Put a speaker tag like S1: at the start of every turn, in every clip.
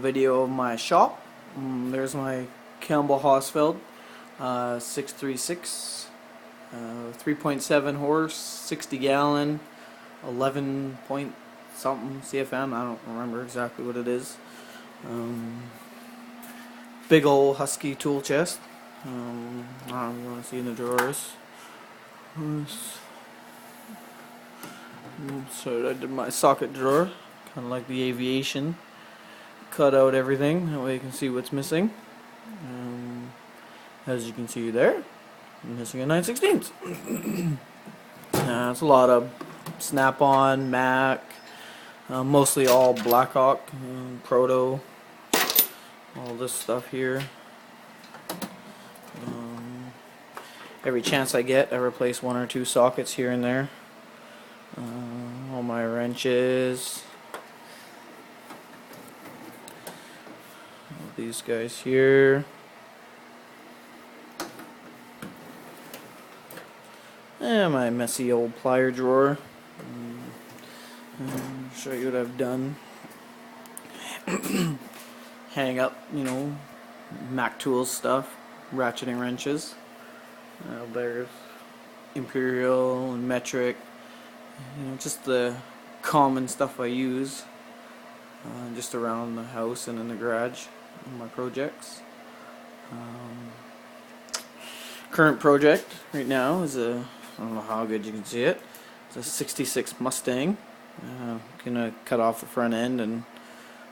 S1: video of my shop. There's my Campbell Hausfeld 636, 3.7 horse, 60 gallon, 11 point something CFM. I don't remember exactly what it is. Big old Husky tool chest. I don't know if you want to see in the drawers. So I did my socket drawer, kind of like the aviation. Cut out everything, that way you can see what's missing. As you can see there, I'm missing a 9/16. It's a lot of Snap-on, Mac, mostly all Blackhawk, Proto, all this stuff here. Every chance I get, I replace 1 or 2 sockets here and there. All my wrenches. All these guys here. And my messy old plier drawer. Show you what I've done. Hang up, Mac Tools stuff, ratcheting wrenches. There's Imperial and Metric, just the common stuff I use just around the house and in the garage in my projects. Current project right now is I don't know how good you can see it, it's a 66 Mustang. Gonna cut off the front end and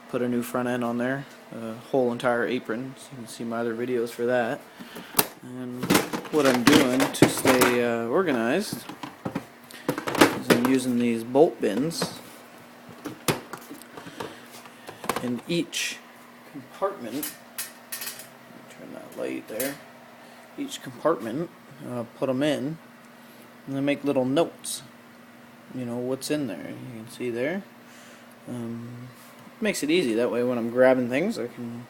S1: put a new front end on there, the whole entire apron, so you can see my other videos for that. And what I'm doing to stay organized is I'm using these bolt bins, and each compartment, turn that light there, each compartment, put them in and then make little notes, what's in there. You can see there. Makes it easy, that way when I'm grabbing things I can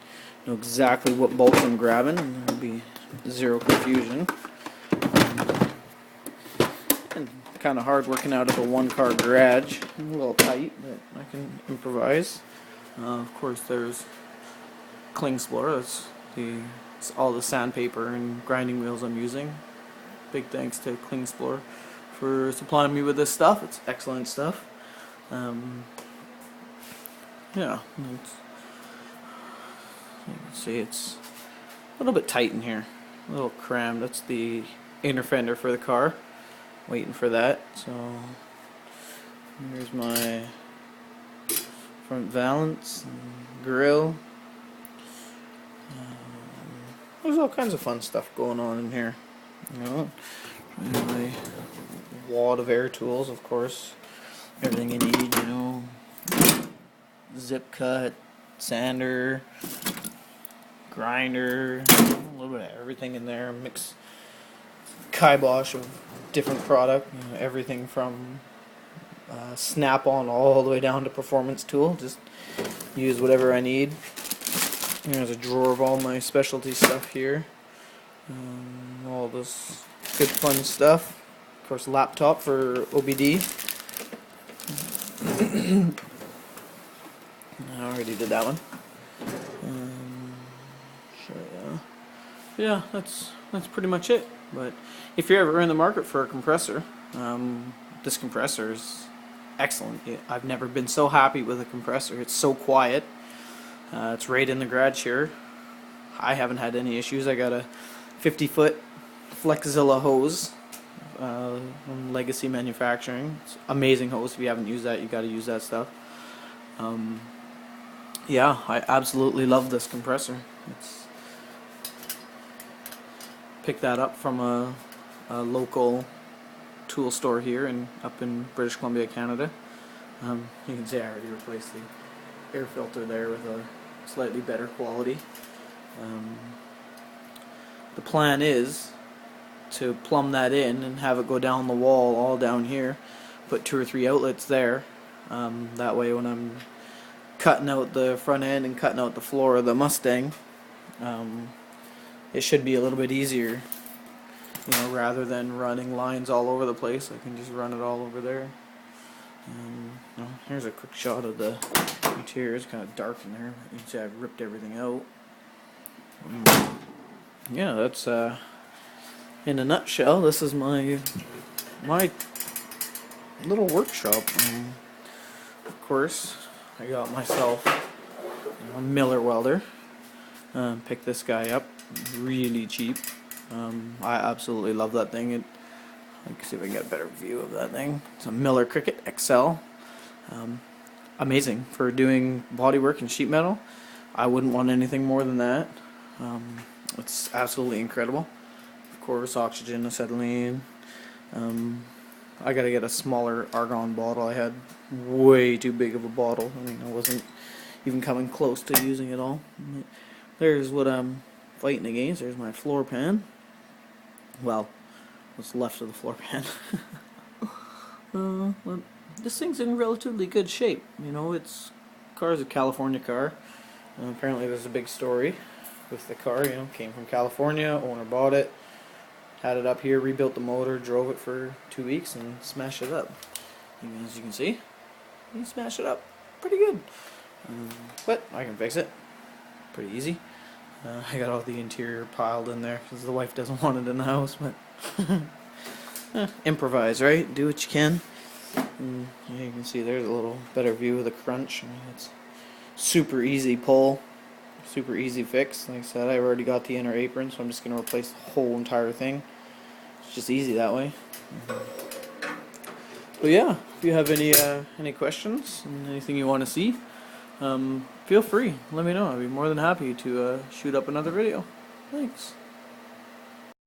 S1: know exactly what bolts I'm grabbing and there'll be zero confusion. And kind of hard working out of a 1-car garage, a little tight, but I can improvise. Of course there's Klingspor, it's all the sandpaper and grinding wheels I'm using. Big thanks to Klingspor for supplying me with this stuff. It's excellent stuff. Yeah, you can see it's a little bit tight in here, a little crammed. That's the inner fender for the car. Waiting for that. So here's my front valance, grill. There's all kinds of fun stuff going on in here. My wad of air tools, of course. Everything you need, zip cut, sander, grinder, a little bit of everything in there. Mix kibosh of different product, everything from Snap-on all the way down to Performance Tool. Just use whatever I need. There's a drawer of all my specialty stuff here. All this good fun stuff. Of course, laptop for OBD. I already did that one. Yeah, that's pretty much it. But if you're ever in the market for a compressor, this compressor is excellent. I've never been so happy with a compressor. It's so quiet. It's right in the garage here. I haven't had any issues. I got a 50-foot Flexzilla hose from Legacy Manufacturing. It's amazing hose. If you haven't used that, you got to use that stuff. Yeah, I absolutely love this compressor. Picked that up from a local tool store here up in British Columbia, Canada. You can see I already replaced the air filter there with a slightly better quality. The plan is to plumb that in and have it go down the wall all down here, put 2 or 3 outlets there. That way when I'm cutting out the front end and cutting out the floor of the Mustang, it should be a little bit easier, rather than running lines all over the place. I can just run it all over there. Here's a quick shot of the Interior is kind of dark in there. You can see I've ripped everything out. Yeah, that's in a nutshell. This is my little workshop. Of course, I got myself a Miller welder. Picked this guy up really cheap. I absolutely love that thing. Let's see if I can get a better view of that thing. It's a Miller Cricket XL. Amazing for doing bodywork and sheet metal. I wouldn't want anything more than that. It's absolutely incredible. Of course, oxygen, acetylene. I gotta get a smaller argon bottle. I had way too big of a bottle. I mean, I wasn't even coming close to using it all. There's what I'm fighting against. There's my floor pan. Well, what's left of the floor pan. Well, this thing's in relatively good shape. You know, car's a California car. Apparently there's a big story with the car. You know, came from California, owner bought it, had it up here, rebuilt the motor, drove it for 2 weeks, and smashed it up. And as you can see, he smashed it up pretty good. But I can fix it pretty easy. I got all the interior piled in there because the wife doesn't want it in the house, but improvise, right? Do what you can. And yeah, you can see there's a little better view of the crunch. I mean, it's super easy pull, super easy fix. Like I said, I've already got the inner apron, so I'm just going to replace the whole entire thing. It's just easy that way. But yeah, if you have any questions and anything you want to see, feel free. Let me know. I'd be more than happy to shoot up another video. Thanks.